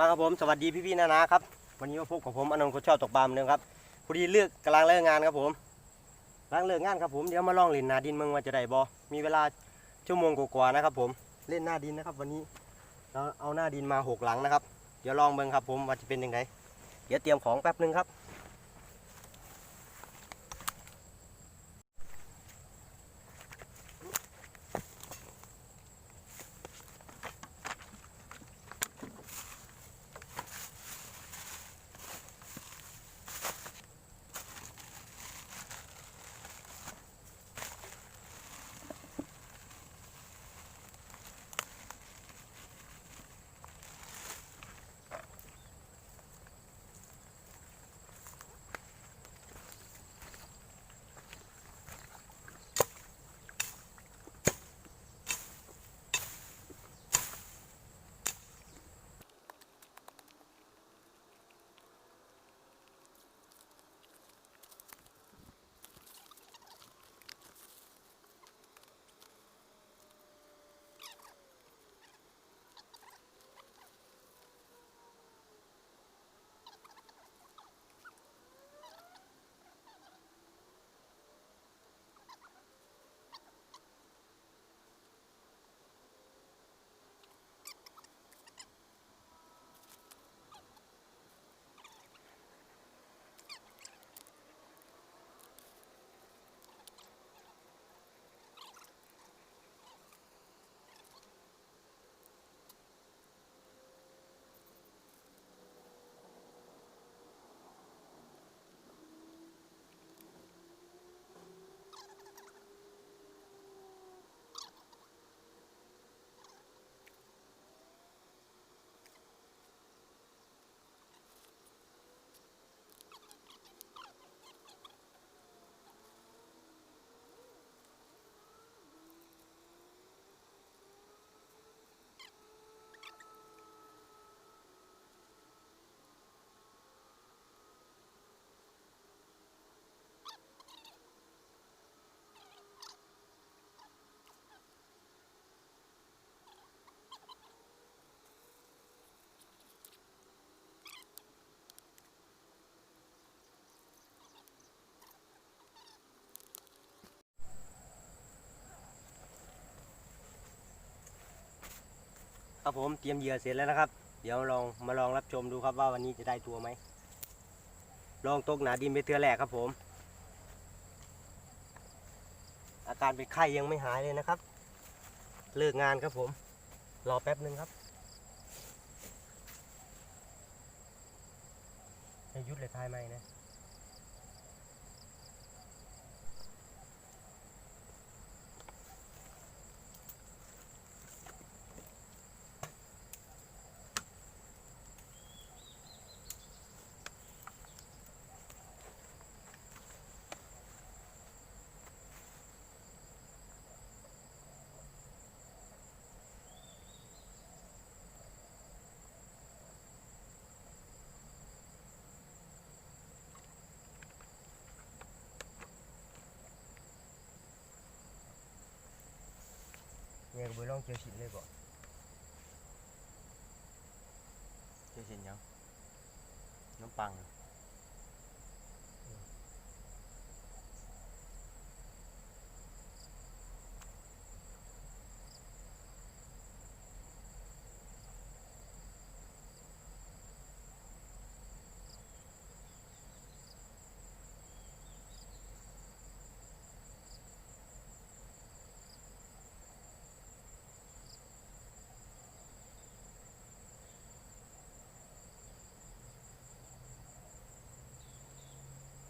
มาครับผมสวัสดีพี่ๆนะครับวันนี้มาพบกับผมอนนท์คนชอบตกปลาเหมือนเดิมครับพอดีกำลังเลิกงานครับผมกำลังเลิกงานครับผมเดี๋ยวมาลองเล่นหน้าดินเมืองว่าจะได้บ่มีเวลาชั่วโมงกว่าๆนะครับผมเล่นหน้าดินนะครับวันนี้เราเอาหน้าดินมา6 หลังนะครับเดี๋ยวลองเบิ่งครับผมว่าจะเป็นยังไงเดี๋ยวเตรียมของแป๊บนึงครับครับผมเตรียมเหยื่อเสร็จแล้วนะครับเดี๋ยวมาลองรับชมดูครับว่าวันนี้จะได้ตัวไหมลองตกหนาดินไปเทื่อแรกครับผมอาการเป็นไข้ยังไม่หายเลยนะครับเลิกงานครับผมรอแป๊บนึงครับให้ยุดเลยทายไหมนะเนี่ยก็ไปลองเจอชิ้นเลยบ่เจอชิ้นยังน้ำปัง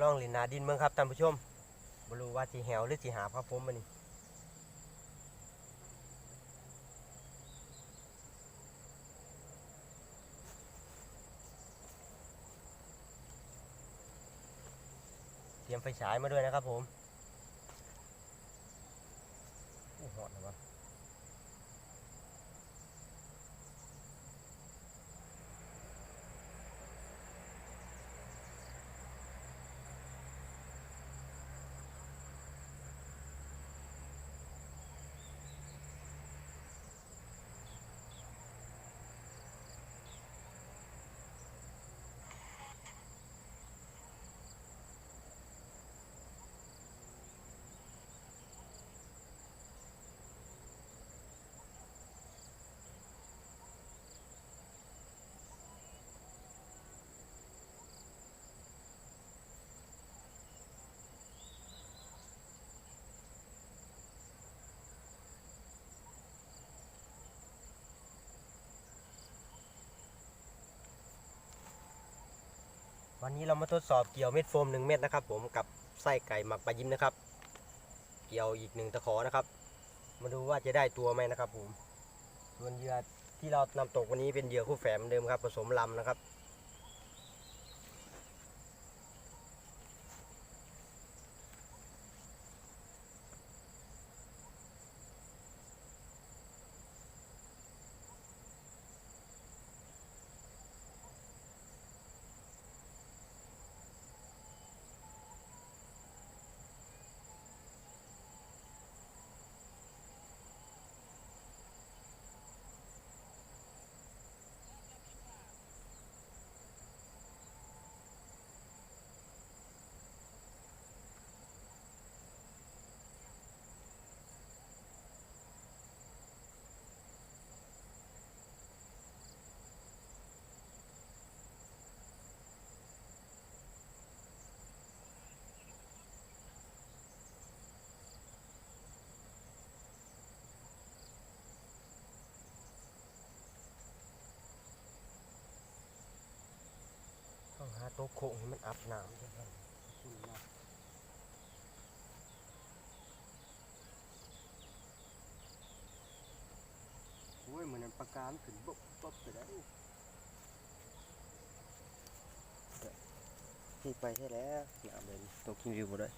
ลองเล่นหนาดินเมืองครับท่านผู้ชมบรู้ว่าสีแหวหรือสีหาครับผมมันนี่เตรียมไฟฉายมาด้วยนะครับผมโอ้โหดนะวะ วันนี้เรามาทดสอบเกี่ยวเม็ดโฟม1 เม็ดนะครับผมกับไส้ไก่หมักปลายิ้มนะครับเกี่ยวอีก1 ตะขอนะครับมาดูว่าจะได้ตัวไหมนะครับผมส่วนเหยื่อที่เรานำตกวันนี้เป็นเหยื่อคู่แฝดเหมือนเดิมครับผสมลำนะครับต้องหาโต๊ะโค้งให้มันอับน้ำด้วยครับโอ้ยเหมือนปากกาขึ้นบบบบไปได้ที่ไปใช่แล้วน้ำเลยตกกินวิวหมดเลย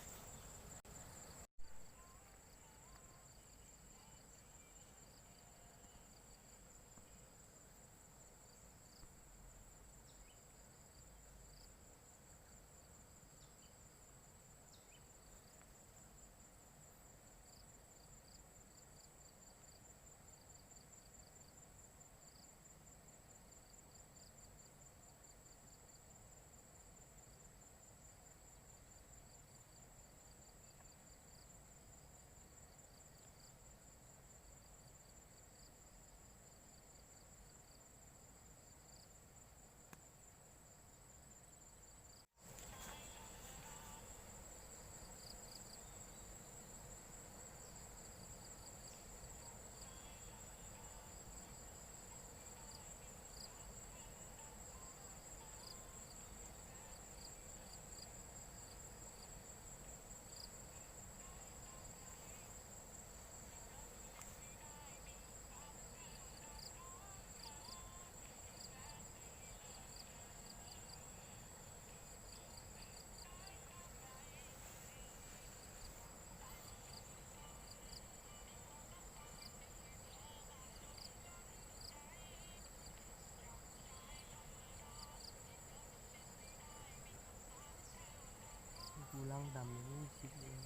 กูลังดำนี่คิดเลย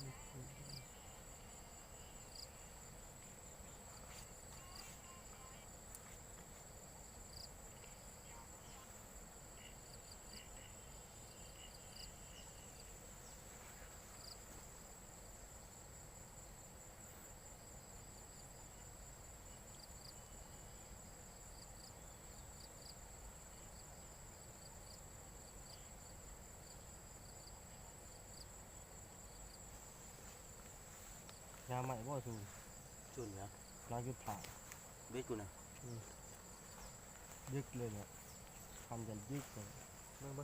ยาใหม่บ่สูจุนนะร้อยยุดผ่าเด็กกูนะยึกเลยเนี่ยทำยันยึกเลยนั่งบ่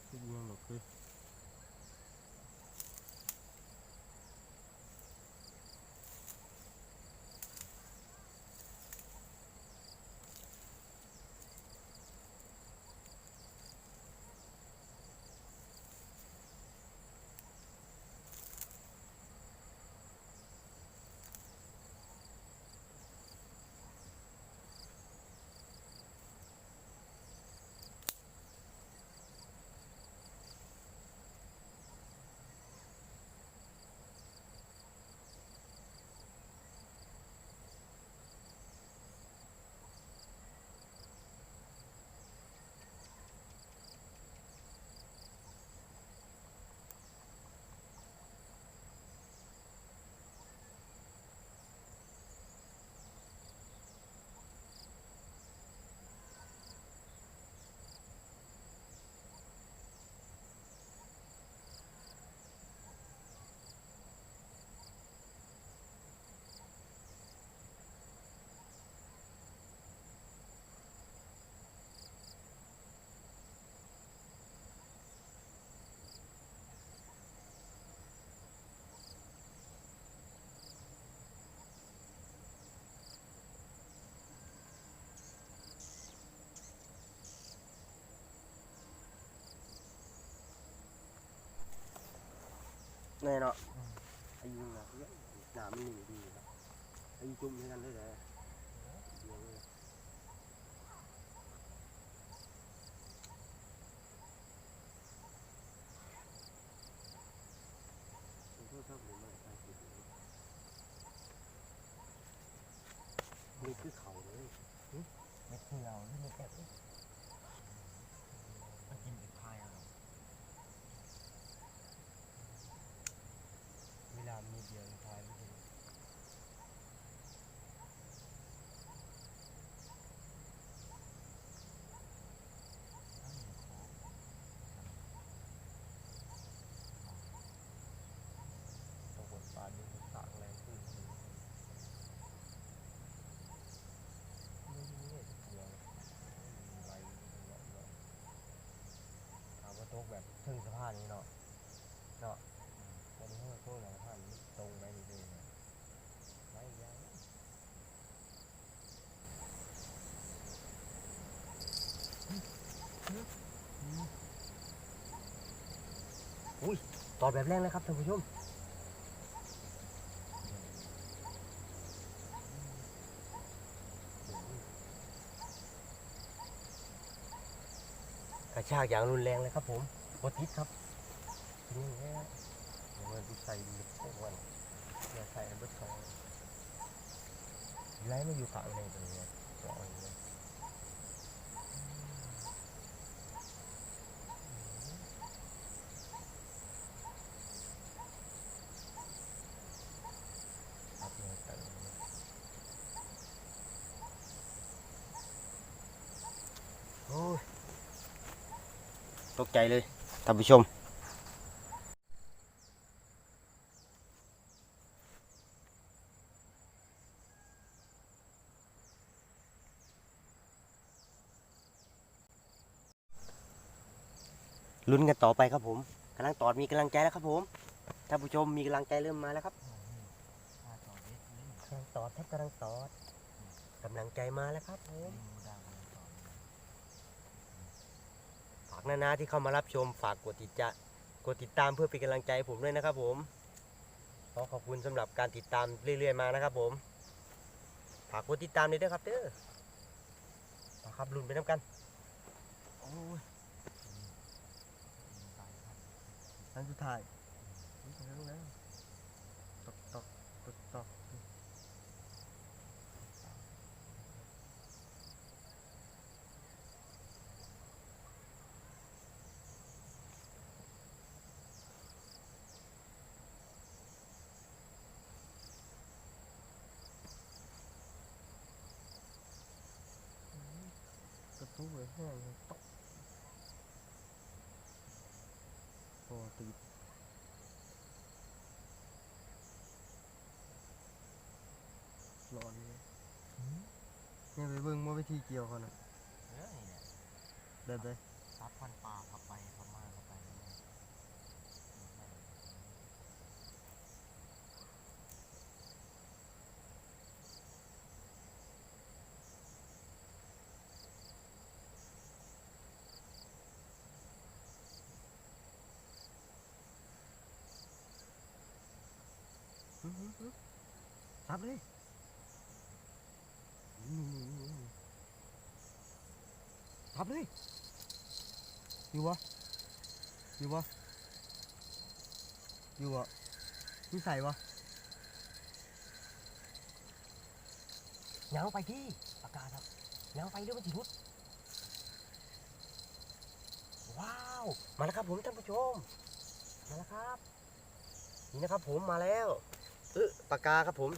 คือยังหรอกคือ แน่เนาะอายุนะหนามันหนึ่งดีนะอายุจุ่มด้วยกันเลยเลยนี่คือเขาเลยไม่เที่ยวนี่ไม่แอบมันกินเป็นพายเอาเวลามีเดียวพายไม่ถึงตกบนปลาดูสากแรงขึ้นไม่รู้เลยเดียวไหลถามว่าตกแบบถึงสะพานนี้เนาะตอนนี้เขาโทษหลังผ่านตรงไปนี่เลยนะไม่ยาวอุ้ยตอดแบบแรงเลยครับท่านผู้ชมกระชากอย่างรุนแรงเลยครับผมบดทิศครับนี่แหละเดี๋ยวมันดูใส่ดีโอ้วันอย่าใส่เบิดเขาไล่มาอยู่ข้างในตรงนี้จะเอาอย่างนี้ครับเนี่ยแต่โอ้ยตกใจเลยท่านผู้ชมลุ้นกันต่อไปครับผมกำลังตอดมีกำลังใจแล้วครับผมท่านผู้ชมมีกำลังใจเริ่มมาแล้วครับกำลังตอดแทบกำลังตอดกำลังใจมาแล้วครับผมฝากนาๆที่เข้ามารับชมฝากกดติดตามเพื่อเป็นกำลังใจให้ผมด้วยนะครับผมขอขอบคุณสำหรับการติดตามเรื่อยๆมานะครับผมฝากกดติดตามด้วยนะครับเด้อครับลุ้นไปน้ำกันโอ้ยครั้งสุดท้ายแล้วตอกกระตุ้งเลยแห้งตอกพอติดร้อนเลยเนี่ยไปเบิ่งว่าวิธีเกี่ยวเขาน่ะแบบไหนซัดฟันปลาขับไปขับมาขับไปซับเลยซับเลยอยู่วะอยู่วะอยู่วะนี่ใส่วะเงาไปที่ปากกาครับเงาไปด้วยมันถิรุดว้าวมาแล้วครับผมท่านผู้ชมมาแล้วครับนี่นะครับผมมาแล้วปากกาครับผม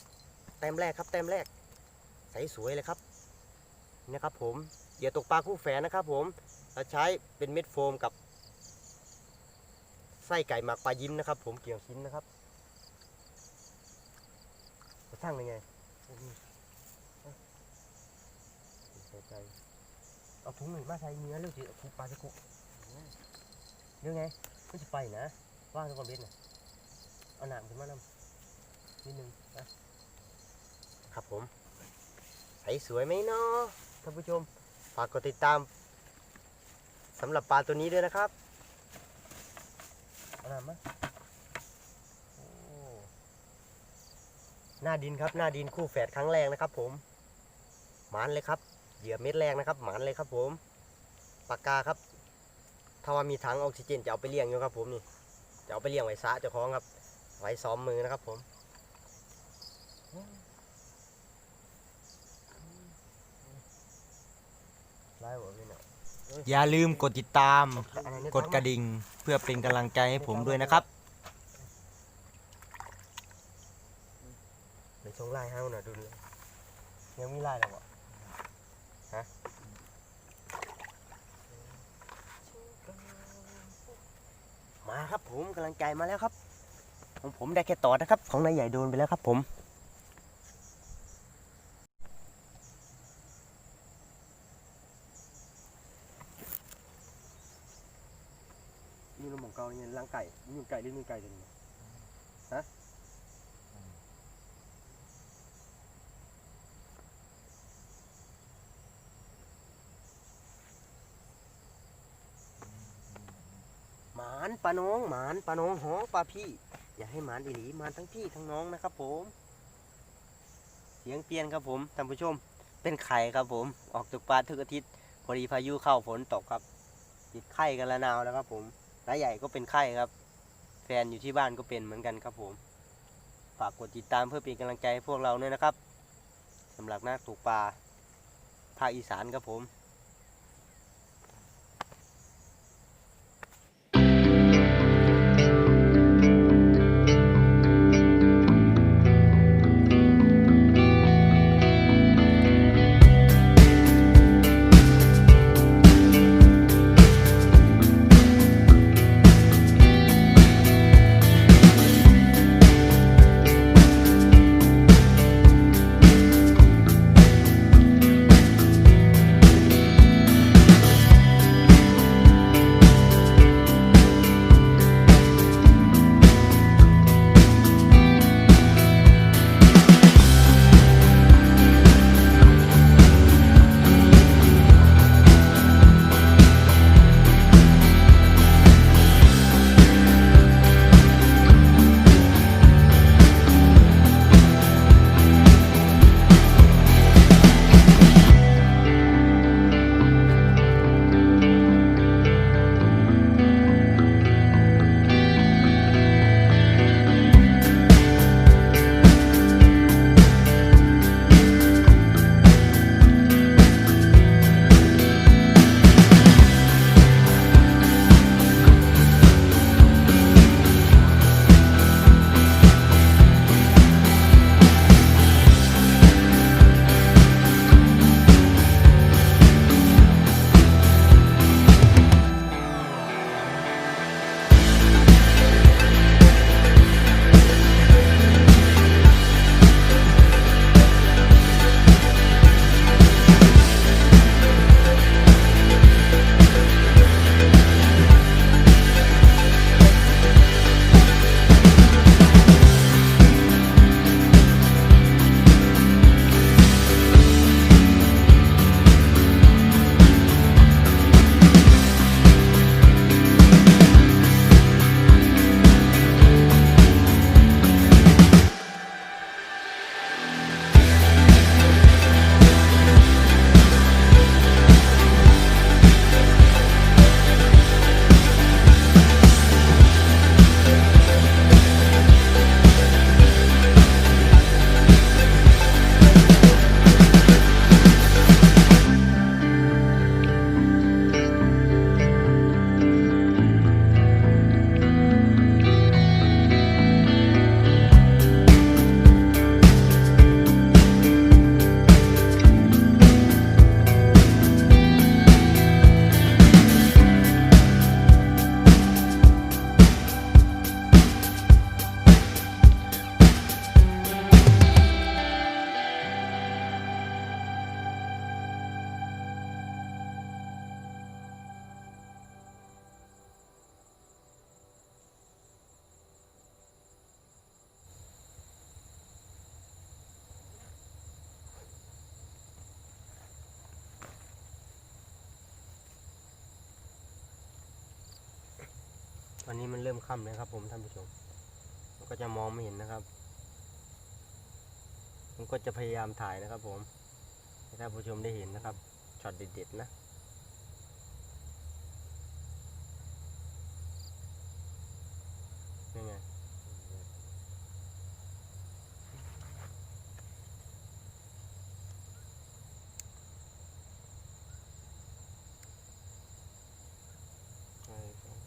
แต้มแรกครับแต้มแรกใสสวยเลยครับนี่นะครับผมเหยื่อตกปลาคู่แฝดนะครับผมเราใช้เป็นเม็ดโฟมกับไส้ไก่หมักปลายิ้มนะครับผมเกี่ยวชิ้นนะครับจะสร้างยังไงใส่เอาถุงหนึ่งมาใส่เนื้อเรื่องจีคุปลาจะคุเรื่องไงมันจะไปนะว่างตะกอนเบ็ดน่ะเอาหนามขึ้นมานำนิดนึงนะครับผมใส่สวยไหมเนาะท่านผู้ชมฝากกดติดตามสำหรับปลาตัวนี้ด้วยนะครับเอาหนามมา หน้าดินครับหน้าดินคู่แฝดครั้งแรกนะครับผมหมานเลยครับเหยื่อเม็ดแรกนะครับหมานเลยครับผมปากกาครับถ้าว่ามีถังออกซิเจนจะเอาไปเลี้ยงอยู่ครับผมนี่จะเอาไปเลี้ยงไว้สระเจ้าของครับไว้ซ้อมมือนะครับผมไล่หัวพี่เนาะ อย่าลืมกดติดตามกดกระดิ่งเพื่อเป็นกำลังใจให้ผมด้วยนะครับ เดี๋ยวชงไล่ให้หน่อยดูเลยยังมีไล่แล้วบ่ฮะมาครับผมกำลังใจมาแล้วครับของผมได้แค่ต่อนะครับของนายใหญ่โดนไปแล้วครับผมนี่เราหมองเกาเนี่ยล้างไก่นี่อยู่ไก่หรือมีไก่ตัวนี้ฮะหมานปลาน้องหมานปลาน้องหอปลาพี่อย่าให้หมานอีหลีหมานทั้งพี่ทั้งน้องนะครับผมเสียงเปลี่ยนครับผมท่านผู้ชมเป็นไข่ครับผมออกจากปลาทุกอาทิตย์พอดีพายุเข้าฝนตกครับติดไข้กันละนาวแล้วครับผมน้าใหญ่ก็เป็นไข้ครับแฟนอยู่ที่บ้านก็เป็นเหมือนกันครับผมฝากกดติดตามเพื่อเป็นกำลังใจให้พวกเราด้วยนะครับสำหรับนักตกปลาภาคอีสานครับผมวันนี้มันเริ่มค่ำเลยครับผมท่านผู้ชมก็จะมองไม่เห็นนะครับ ผมก็จะพยายามถ่ายนะครับผมให้ท่านผู้ชมได้เห็นนะครับช็อตเด็ดๆนะนี่ไงใช่ครับ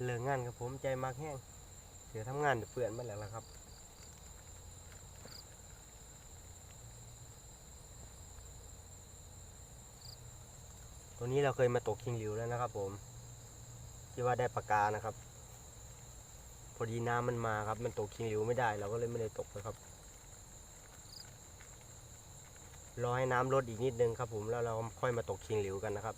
เลิกงานครับผมใจมากแห้งเดี๋ยวทำงานเดี๋ยวเปื่อนมาแล้วล่ะครับตัวนี้เราเคยมาตกคิงหลิวแล้วนะครับผมที่ว่าได้ปลากานะครับพอดีน้ำมันมาครับมันตกคิงหลิวไม่ได้เราก็เลยไม่ได้ตกนะครับรอให้น้ำลดอีกนิดนึงครับผมแล้วเราค่อยมาตกคิงหลิวกันนะครับ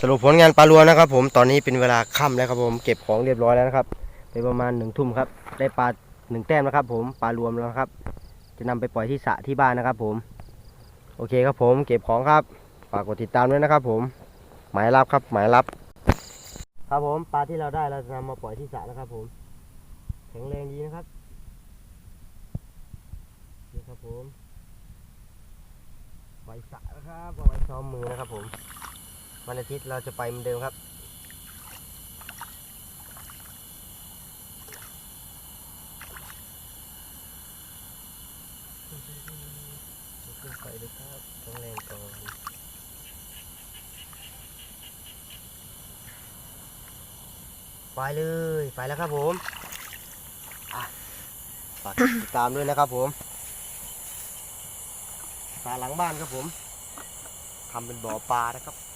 สรุปผลงานปลารวมนะครับผมตอนนี้เป็นเวลาค่ำแล้วครับผมเก็บของเรียบร้อยแล้วนะครับไปประมาณ1 ทุ่มครับได้ปลา1 แต้มนะครับผมปลารวมแล้วครับจะนำไปปล่อยที่สระที่บ้านนะครับผมโอเคครับผมเก็บของครับฝากกดติดตามด้วยนะครับผมหมายรับครับหมายรับครับผมปลาที่เราได้เราจะนำมาปล่อยที่สระนะครับผมแข็งแรงดีนะครับนี่ครับผมปล่อยสระนะครับเอาไว้ซ้อมมือนะครับผมวันอาทิตย์เราจะไปเหมือนเดิมครับขึ้นไปเลยครับต้องแรงก่อนไปเลยไปแล้วครับผมฝากติดตามด้วยนะครับผมปลาหลังบ้านครับผมทำเป็นบ่อปลานะครับ